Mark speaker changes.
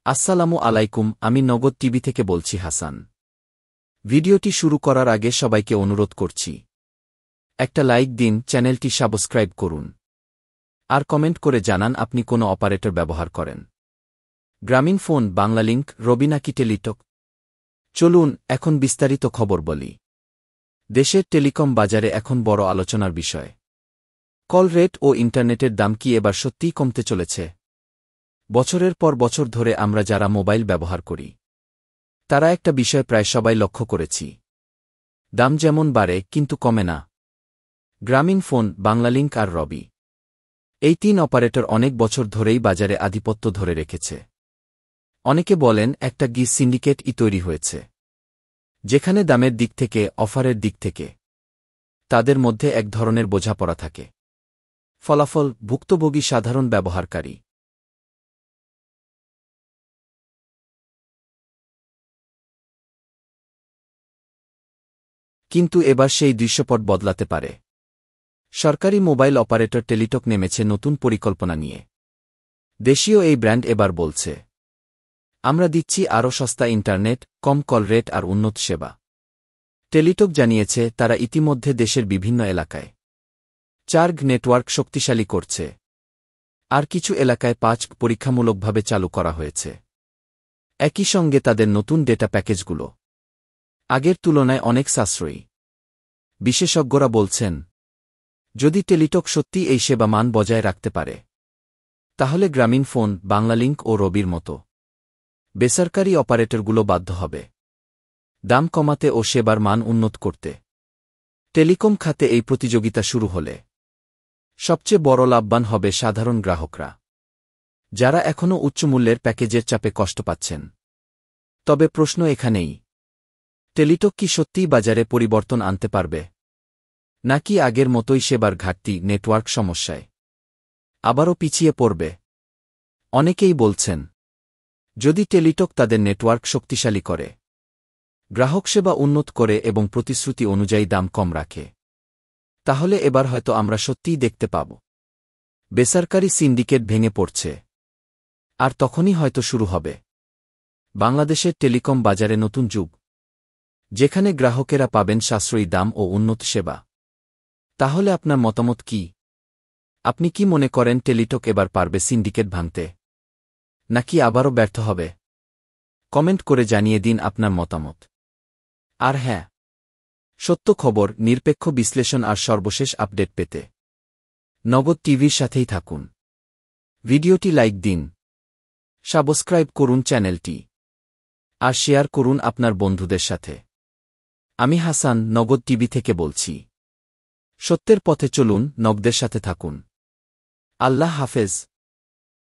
Speaker 1: আসসালামু আলাইকুম, আমি নগদ টিভি থেকে বলছি হাসান। ভিডিওটি শুরু করার আগে সবাইকে অনুরোধ করছি, একটা লাইক দিন, চ্যানেলটি সাবস্ক্রাইব করুন, আর কমেন্ট করে জানান আপনি কোনো অপারেটর ব্যবহার করেন। গ্রামীণফোন, বাংলালিংক, রবি নাকি টেলিটক? চলুন এখন বিস্তারিত খবর বলি। দেশের টেলিকম বাজারে এখন বড় আলোচনার বিষয়। কল রেট ও ইন্টারনেটের দাম কি এবার সত্যিই কমতে চলেছে? বছরের পর বছর ধরে আমরা যারা মোবাইল ব্যবহার করি, তারা একটা বিষয় প্রায় সবাই লক্ষ্য করেছি, দাম যেমন বাড়ে কিন্তু কমে না। গ্রামীণফোন, বাংলালিংক আর রবি, এই তিন অপারেটর অনেক বছর ধরেই বাজারে আধিপত্য ধরে রেখেছে। অনেকে বলেন একটা সিন্ডিকেট তৈরি হয়েছে, যেখানে দামের দিক থেকে, অফারের দিক থেকে তাদের মধ্যে এক ধরনের বোঝাপড়া থাকে। ফলাফল, ভুক্তভোগী সাধারণ ব্যবহারকারী। কিন্তু এবার সেই দৃশ্যপট বদলাতে পারে। সরকারি মোবাইল অপারেটর টেলিটক নেমেছে নতুন পরিকল্পনা নিয়ে। দেশীয় এই ব্র্যান্ড এবার বলছে, আমরা দিচ্ছি আরও সস্তা ইন্টারনেট, কম কল রেট আর উন্নত সেবা। টেলিটক জানিয়েছে তারা ইতিমধ্যে দেশের বিভিন্ন এলাকায় 4G নেটওয়ার্ক শক্তিশালী করছে, আর কিছু এলাকায় 5G পরীক্ষামূলকভাবে চালু করা হয়েছে। একই সঙ্গে তাদের নতুন ডেটা প্যাকেজগুলো আগের তুলনায় অনেক সাশ্রয়ী। বিশেষজ্ঞরা বলছেন, যদি টেলিটক সত্যি এই সেবা মান বজায় রাখতে পারে, তাহলে গ্রামীণফোন, বাংলালিংক ও রবির মতো বেসরকারি অপারেটরগুলো বাধ্য হবে দাম কমাতে ও সেবার মান উন্নত করতে। টেলিকম খাতে এই প্রতিযোগিতা শুরু হলে সবচেয়ে বড় লাভবান হবে সাধারণ গ্রাহকরা, যারা এখনও উচ্চমূল্যের প্যাকেজের চাপে কষ্ট পাচ্ছেন। তবে প্রশ্ন এখানেই, টেলিটক কি সত্যিই বাজারে পরিবর্তন আনতে পারবে, নাকি আগের মতোই সেবার ঘাটতি, নেটওয়ার্ক সমস্যায় আবারও পিছিয়ে পড়বে? অনেকেই বলছেন, যদি টেলিটক তাদের নেটওয়ার্ক শক্তিশালী করে, গ্রাহক সেবা উন্নত করে এবং প্রতিশ্রুতি অনুযায়ী দাম কম রাখে, তাহলে এবার হয়তো আমরা সত্যিই দেখতে পাব বেসরকারি সিন্ডিকেট ভেঙে পড়ছে। আর তখনই হয়তো শুরু হবে বাংলাদেশের টেলিকম বাজারে নতুন যুগ, যেখানে গ্রাহকেরা পাবেন সাশ্রয়ী দাম ও উন্নত সেবা। তাহলে আপনার মতামত কি? আপনি কি মনে করেন টেলিটক এবার পারবে সিন্ডিকেট ভাঙতে, নাকি আবারও ব্যর্থ হবে? কমেন্ট করে জানিয়ে দিন আপনার মতামত। আর হ্যাঁ, সত্য খবর, নিরপেক্ষ বিশ্লেষণ আর সর্বশেষ আপডেট পেতে নগদ টিভির সাথেই থাকুন। ভিডিওটি লাইক দিন, সাবস্ক্রাইব করুন চ্যানেলটি, আর শেয়ার করুন আপনার বন্ধুদের সাথে। আমি হাসান, নগদ টিভি থেকে বলছি। সত্যের পথে চলুন, নগদের সাথে থাকুন। আল্লাহ হাফেজ।